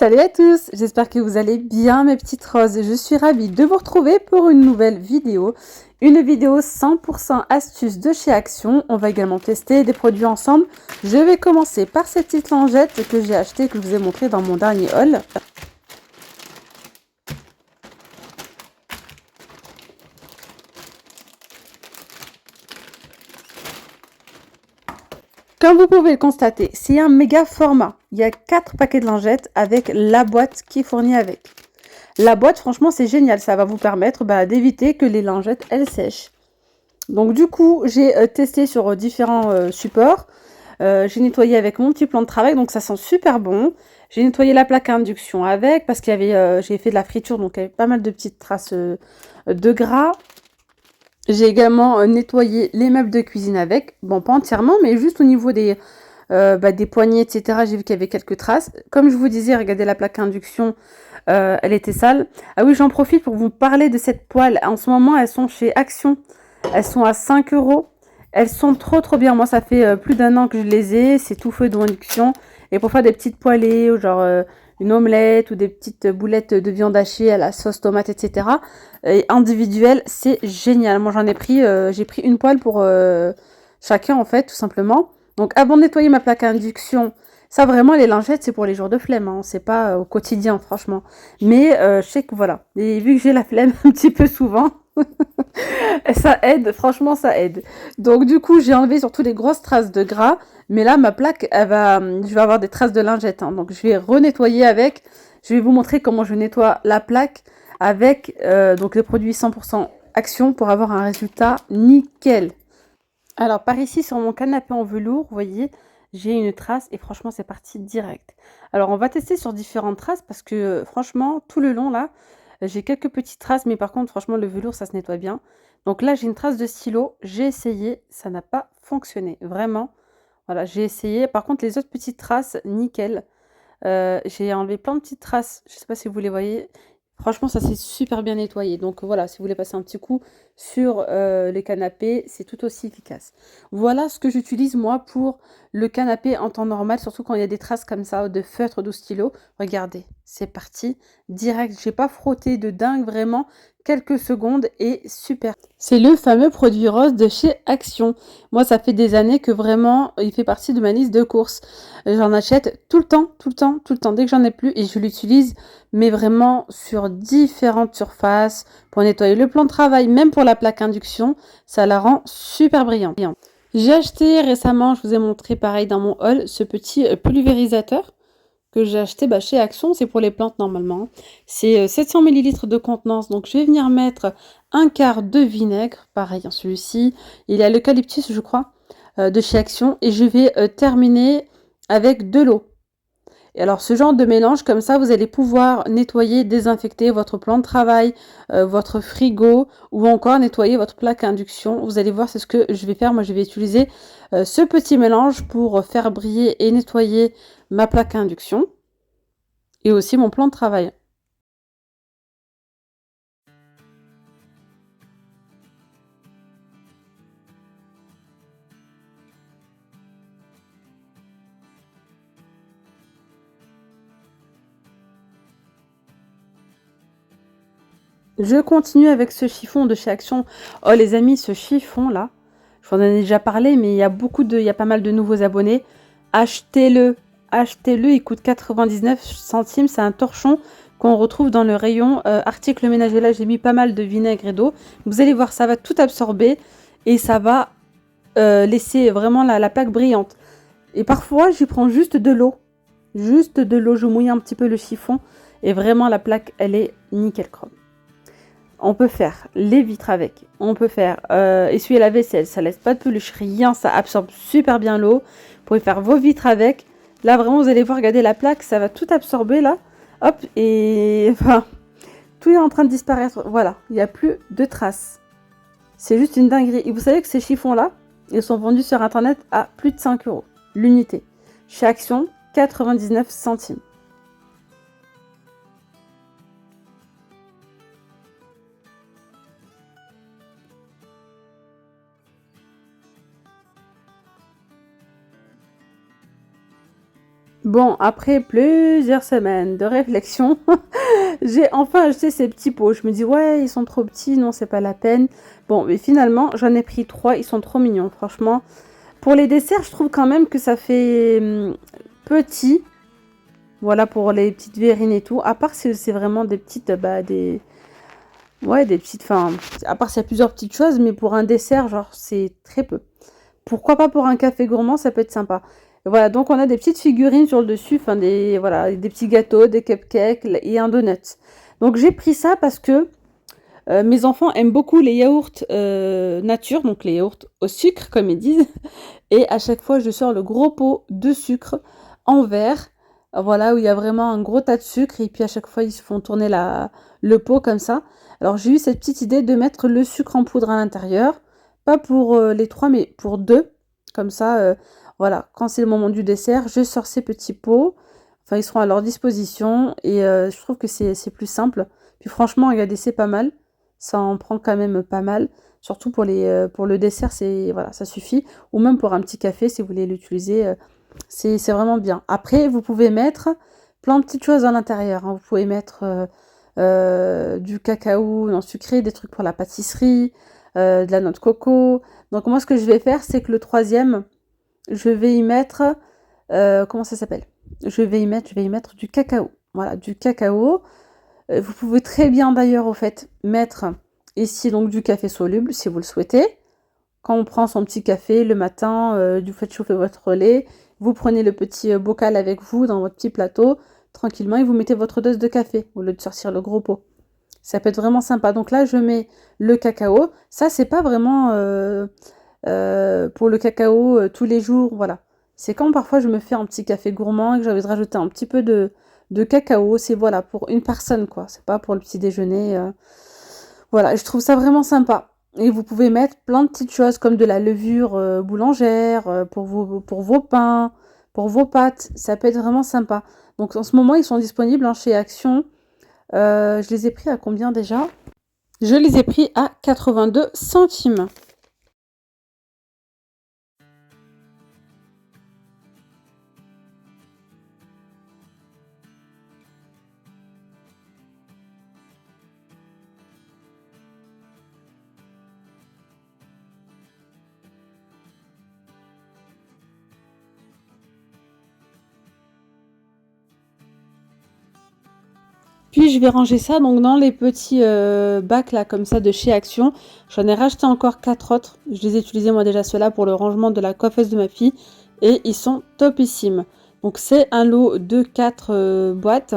Salut à tous, j'espère que vous allez bien mes petites roses. Je suis ravie de vous retrouver pour une nouvelle vidéo. Une vidéo 100% astuces de chez Action. On va également tester des produits ensemble. Je vais commencer par cette petite lingette que j'ai achetée, que je vous ai montré dans mon dernier haul. Comme vous pouvez le constater, c'est un méga format. Il y a 4 paquets de lingettes avec la boîte qui est fournie avec. La boîte, franchement, c'est génial. Ça va vous permettre d'éviter que les lingettes, elles sèchent. Donc du coup, j'ai testé sur différents supports. J'ai nettoyé avec mon petit plan de travail, donc ça sent super bon. J'ai nettoyé la plaque à induction avec, parce qu'il y avait, j'ai fait de la friture, donc il y avait pas mal de petites traces de gras. J'ai également nettoyé les meubles de cuisine avec. Bon, pas entièrement, mais juste au niveau des poignées, etc. J'ai vu qu'il y avait quelques traces. Comme je vous disais, regardez la plaque à induction, elle était sale. Ah oui, j'en profite pour vous parler de cette poêle. En ce moment, elles sont chez Action. Elles sont à 5 €. Elles sont trop bien. Moi, ça fait plus d'1 an que je les ai. C'est tout feu d'induction. Et pour faire des petites poêlées, ou genre une omelette ou des petites boulettes de viande hachée à la sauce tomate, etc. Et individuelles, c'est génial. Moi, j'en ai pris, j'ai pris une poêle pour chacun, en fait, tout simplement. Donc, avant de nettoyer ma plaque à induction, ça, vraiment, les lingettes, c'est pour les jours de flemme. Hein. C'est pas au quotidien, franchement. Mais je sais que voilà. Et vu que j'ai la flemme un petit peu souvent, ça aide, franchement, ça aide. Donc, du coup, j'ai enlevé surtout les grosses traces de gras. Mais là, ma plaque, je vais avoir des traces de lingettes. Hein. Donc, je vais renettoyer avec. Je vais vous montrer comment je nettoie la plaque avec donc les produits 100% Action pour avoir un résultat nickel. Alors, par ici, sur mon canapé en velours, vous voyez, j'ai une trace et franchement, c'est parti direct. Alors, on va tester sur différentes traces parce que franchement, tout le long, là, j'ai quelques petites traces, mais par contre, franchement, le velours, ça se nettoie bien. Donc là, j'ai une trace de stylo. J'ai essayé, ça n'a pas fonctionné. Vraiment, voilà, j'ai essayé. Par contre, les autres petites traces, nickel. J'ai enlevé plein de petites traces. Je ne sais pas si vous les voyez. Franchement, ça s'est super bien nettoyé. Donc voilà, si vous voulez passer un petit coup sur les canapés, c'est tout aussi efficace. Voilà ce que j'utilise moi pour le canapé en temps normal, surtout quand il y a des traces comme ça de feutre ou de stylo. Regardez, c'est parti, direct. J'ai pas frotté de dingue, vraiment. Quelques secondes et super. C'est le fameux produit rose de chez Action. Moi, ça fait des années que vraiment, il fait partie de ma liste de courses. J'en achète tout le temps, tout le temps, tout le temps, dès que j'en ai plus, et je l'utilise, mais vraiment sur différentes surfaces, pour nettoyer le plan de travail, même pour la plaque induction, ça la rend super brillante. J'ai acheté récemment, je vous ai montré pareil dans mon haul, ce petit pulvérisateur que j'ai acheté chez Action, c'est pour les plantes normalement. C'est 700 ml de contenance, donc je vais venir mettre un quart de vinaigre, pareil, hein, celui-ci, il est à l'eucalyptus, je crois, de chez Action, et je vais terminer avec de l'eau. Et alors ce genre de mélange, comme ça, vous allez pouvoir nettoyer, désinfecter votre plan de travail, votre frigo, ou encore nettoyer votre plaque à induction. Vous allez voir, c'est ce que je vais faire. Moi, je vais utiliser ce petit mélange pour faire briller et nettoyer ma plaque à induction, et aussi mon plan de travail. Je continue avec ce chiffon de chez Action. Oh les amis, ce chiffon là, je vous en ai déjà parlé, mais il y a pas mal de nouveaux abonnés. Achetez-le, achetez-le, il coûte 99 centimes, c'est un torchon qu'on retrouve dans le rayon articles ménagers. Là, j'ai mis pas mal de vinaigre et d'eau. Vous allez voir, ça va tout absorber et ça va laisser vraiment la plaque brillante. Et parfois, j'y prends juste de l'eau. Juste de l'eau, je mouille un petit peu le chiffon et vraiment la plaque, elle est nickel chrome. On peut faire les vitres avec, on peut faire essuyer la vaisselle, ça laisse pas de peluche, rien, ça absorbe super bien l'eau. Vous pouvez faire vos vitres avec. Là vraiment vous allez voir, regardez la plaque, ça va tout absorber là. Hop, et enfin, tout est en train de disparaître. Voilà, il n'y a plus de traces. C'est juste une dinguerie. Et vous savez que ces chiffons là, ils sont vendus sur internet à plus de 5 € l'unité. Chez Action, 99 centimes. Bon, après plusieurs semaines de réflexion, j'ai enfin acheté ces petits pots. Je me dis, ouais, ils sont trop petits, non, c'est pas la peine. Bon, mais finalement, j'en ai pris 3, ils sont trop mignons, franchement. Pour les desserts, je trouve quand même que ça fait petit. Voilà, pour les petites verrines et tout. À part si c'est vraiment des petites, bah, des... Ouais, des petites, enfin... À part s'il y a plusieurs petites choses, mais pour un dessert, genre, c'est très peu. Pourquoi pas pour un café gourmand, ça peut être sympa. Et voilà, donc on a des petites figurines sur le dessus, enfin des, voilà, des petits gâteaux, des cupcakes et un donut. Donc j'ai pris ça parce que mes enfants aiment beaucoup les yaourts nature, donc les yaourts au sucre, comme ils disent. Et à chaque fois, je sors le gros pot de sucre en verre, voilà, où il y a vraiment un gros tas de sucre. Et puis à chaque fois, ils se font tourner le pot comme ça. Alors j'ai eu cette petite idée de mettre le sucre en poudre à l'intérieur. Pas pour les 3, mais pour 2. Comme ça, voilà, quand c'est le moment du dessert, je sors ces petits pots. Enfin, ils seront à leur disposition. Et je trouve que c'est plus simple. Puis franchement, regardez, c'est pas mal. Ça en prend quand même pas mal. Surtout pour le dessert, c'est voilà, ça suffit. Ou même pour un petit café, si vous voulez l'utiliser, c'est vraiment bien. Après, vous pouvez mettre plein de petites choses à l'intérieur, hein. Vous pouvez mettre du cacao non sucré, des trucs pour la pâtisserie, de la noix de coco. Donc moi, ce que je vais faire, c'est que le troisième, je vais y mettre, comment ça s'appelle? Je vais y mettre du cacao. Voilà, du cacao. Vous pouvez très bien d'ailleurs, au fait, mettre ici donc du café soluble, si vous le souhaitez. Quand on prend son petit café le matin, vous faites chauffer votre lait, vous prenez le petit bocal avec vous dans votre petit plateau, tranquillement, et vous mettez votre dose de café, au lieu de sortir le gros pot. Ça peut être vraiment sympa. Donc là, je mets le cacao. Ça, c'est pas vraiment pour le cacao tous les jours, voilà. C'est quand parfois je me fais un petit café gourmand et que j'ai envie de rajouter un petit peu de cacao. C'est voilà, pour une personne, quoi. C'est pas pour le petit déjeuner. Voilà, je trouve ça vraiment sympa. Et vous pouvez mettre plein de petites choses comme de la levure boulangère pour vos pains, pour vos pâtes. Ça peut être vraiment sympa. Donc en ce moment, ils sont disponibles hein, chez Action. Je les ai pris à combien déjà? Je les ai pris à 82 centimes. Puis je vais ranger ça donc dans les petits bacs là comme ça de chez Action. J'en ai racheté encore 4 autres. Je les ai utilisés moi déjà ceux-là pour le rangement de la coiffeuse de ma fille. Et ils sont topissimes. Donc c'est un lot de 4 boîtes.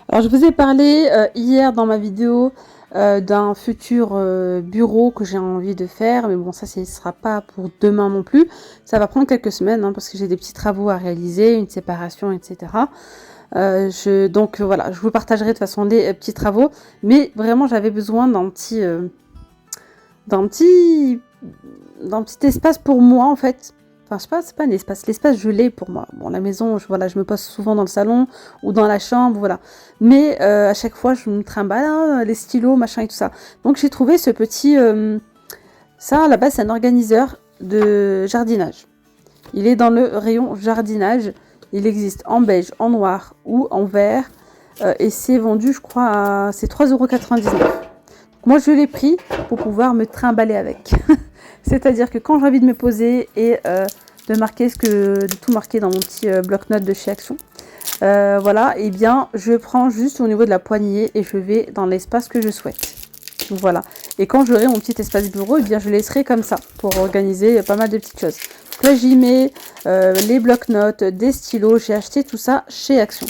Alors je vous ai parlé hier dans ma vidéo d'un futur bureau que j'ai envie de faire. Mais bon ça ne sera pas pour demain non plus. Ça va prendre quelques semaines hein, parce que j'ai des petits travaux à réaliser, une séparation, etc. Donc voilà, je vous partagerai de toute façon les petits travaux. Mais vraiment j'avais besoin d'un petit, d'un petit espace pour moi en fait. Enfin, c'est pas un espace. L'espace, je l'ai pour moi. Bon, la maison, voilà, je me pose souvent dans le salon ou dans la chambre, voilà. Mais à chaque fois, je me trimballe hein, les stylos, machin et tout ça. Donc, j'ai trouvé ce petit... ça, à la base, c'est un organiseur de jardinage. Il est dans le rayon jardinage. Il existe en beige, en noir ou en vert. Et c'est vendu, je crois, à... C'est 3,99 €. Moi, je l'ai pris pour pouvoir me trimballer avec. C'est-à-dire que quand j'ai envie de me poser et de tout marquer dans mon petit bloc-notes de chez Action, voilà, et bien, je prends juste au niveau de la poignée et je vais dans l'espace que je souhaite. Donc, voilà. Et quand j'aurai mon petit espace bureau, et bien, je laisserai comme ça pour organiser pas mal de petites choses. Donc là, j'y mets les bloc-notes, des stylos. J'ai acheté tout ça chez Action.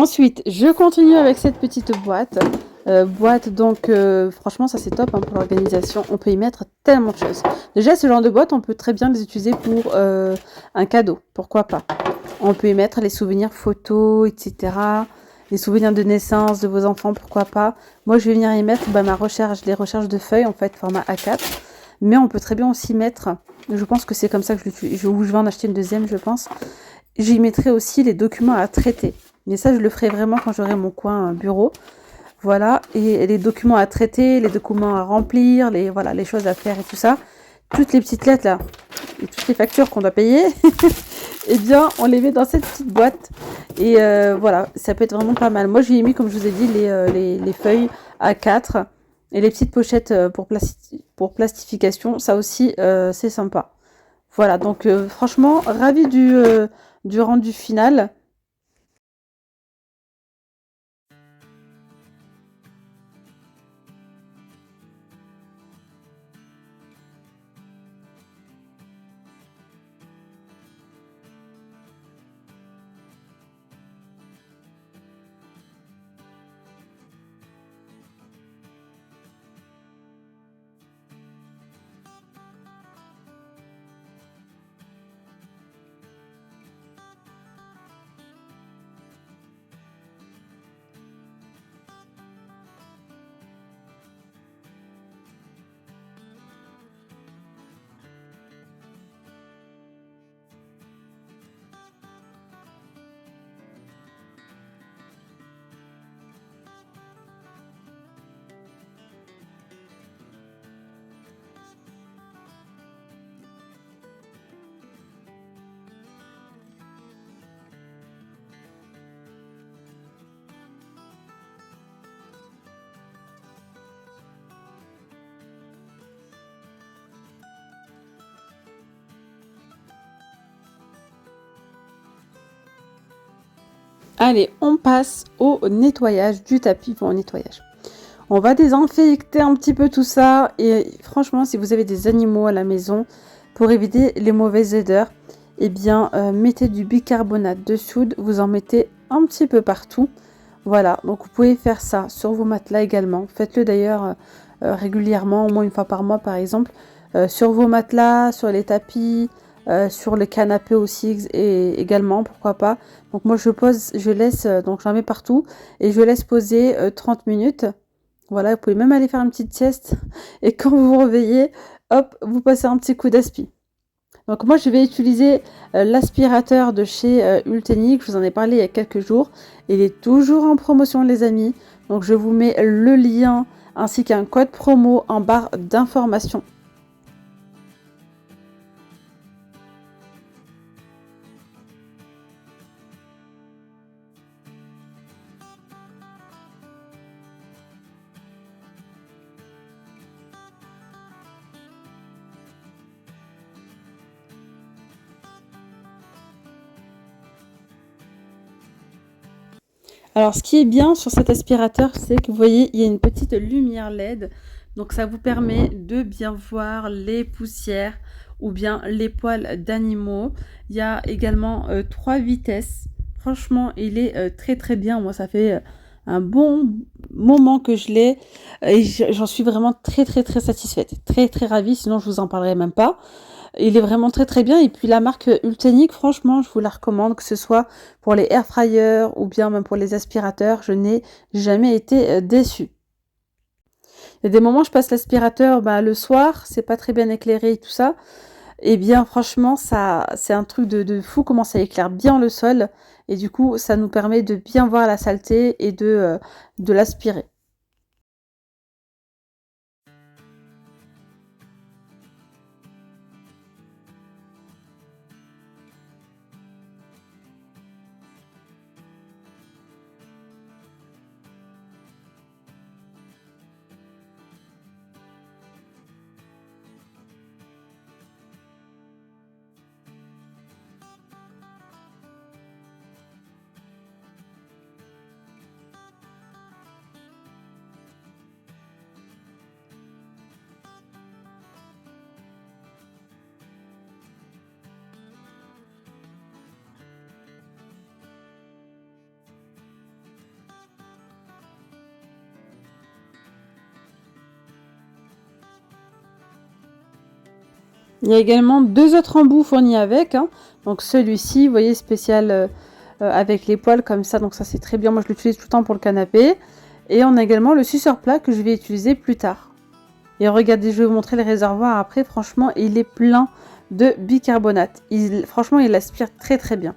Ensuite, je continue avec cette petite boîte. Boîte, donc franchement, ça c'est top hein, pour l'organisation. On peut y mettre tellement de choses. Déjà, ce genre de boîte, on peut très bien les utiliser pour un cadeau. Pourquoi pas? On peut y mettre les souvenirs photos, etc. Les souvenirs de naissance de vos enfants, pourquoi pas. Moi, je vais venir y mettre ma recherche, les recherches de feuilles, en fait, format A4. Mais on peut très bien aussi mettre, je pense que c'est comme ça que je vais en acheter une deuxième, je pense. J'y mettrai aussi les documents à traiter. Mais ça, je le ferai vraiment quand j'aurai mon coin bureau. Voilà, et les documents à traiter, les documents à remplir, voilà, les choses à faire et tout ça. Toutes les petites lettres là, et toutes les factures qu'on doit payer, eh bien, on les met dans cette petite boîte. Et voilà, ça peut être vraiment pas mal. Moi, j'y ai mis, comme je vous ai dit, les feuilles A4 et les petites pochettes pour plastification. Ça aussi, c'est sympa. Voilà, donc franchement, ravie du rendu final. Allez, on passe au nettoyage du tapis, au nettoyage. On va désinfecter un petit peu tout ça et franchement, si vous avez des animaux à la maison, pour éviter les mauvaises odeurs, eh bien, mettez du bicarbonate de soude, vous en mettez un petit peu partout. Voilà, donc vous pouvez faire ça sur vos matelas également. Faites-le d'ailleurs régulièrement, au moins une fois par mois par exemple, sur vos matelas, sur les tapis, sur le canapé aussi et également, pourquoi pas. Donc moi je laisse, donc j'en mets partout et je laisse poser 30 minutes. Voilà, vous pouvez même aller faire une petite sieste et quand vous vous réveillez, hop, vous passez un petit coup d'aspi. Donc moi je vais utiliser l'aspirateur de chez Ultenic, je vous en ai parlé il y a quelques jours. Il est toujours en promotion les amis, donc je vous mets le lien ainsi qu'un code promo en barre d'information. Alors, ce qui est bien sur cet aspirateur, c'est que vous voyez, il y a une petite lumière LED. Donc, ça vous permet de bien voir les poussières ou bien les poils d'animaux. Il y a également 3 vitesses. Franchement, il est très très bien. Moi, ça fait un bon moment que je l'ai et j'en suis vraiment très très très satisfaite. Très très ravie, sinon je vous en parlerai même pas. Il est vraiment très très bien et puis la marque Ultenic, franchement, je vous la recommande, que ce soit pour les air fryers ou bien même pour les aspirateurs, je n'ai jamais été déçue. Il y a des moments, je passe l'aspirateur le soir, c'est pas très bien éclairé et tout ça. Et bien franchement, ça, c'est un truc de fou comment ça éclaire bien le sol et du coup, ça nous permet de bien voir la saleté et de l'aspirer. Il y a également 2 autres embouts fournis avec, hein. Donc celui-ci, vous voyez, spécial avec les poils comme ça. Donc ça, c'est très bien. Moi, je l'utilise tout le temps pour le canapé. Et on a également le suceur plat que je vais utiliser plus tard. Et regardez, je vais vous montrer le réservoir après. Franchement, il est plein de bicarbonate. Franchement, il aspire très très bien.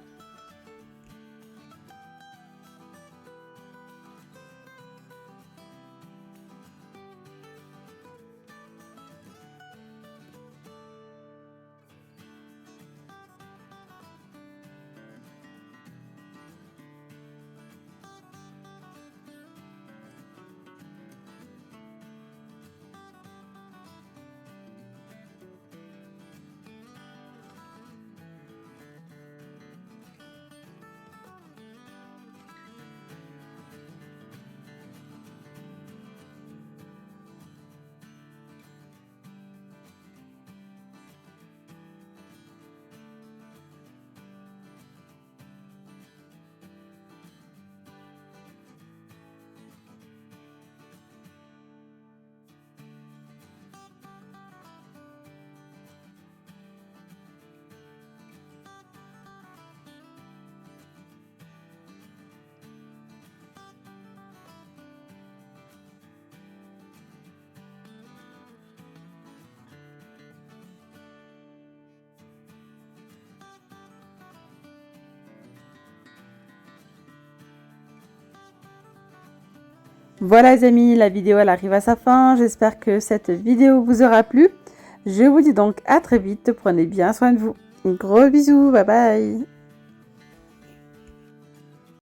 Voilà les amis, la vidéo elle arrive à sa fin. J'espère que cette vidéo vous aura plu. Je vous dis donc à très vite. Prenez bien soin de vous. Un gros bisou, bye bye.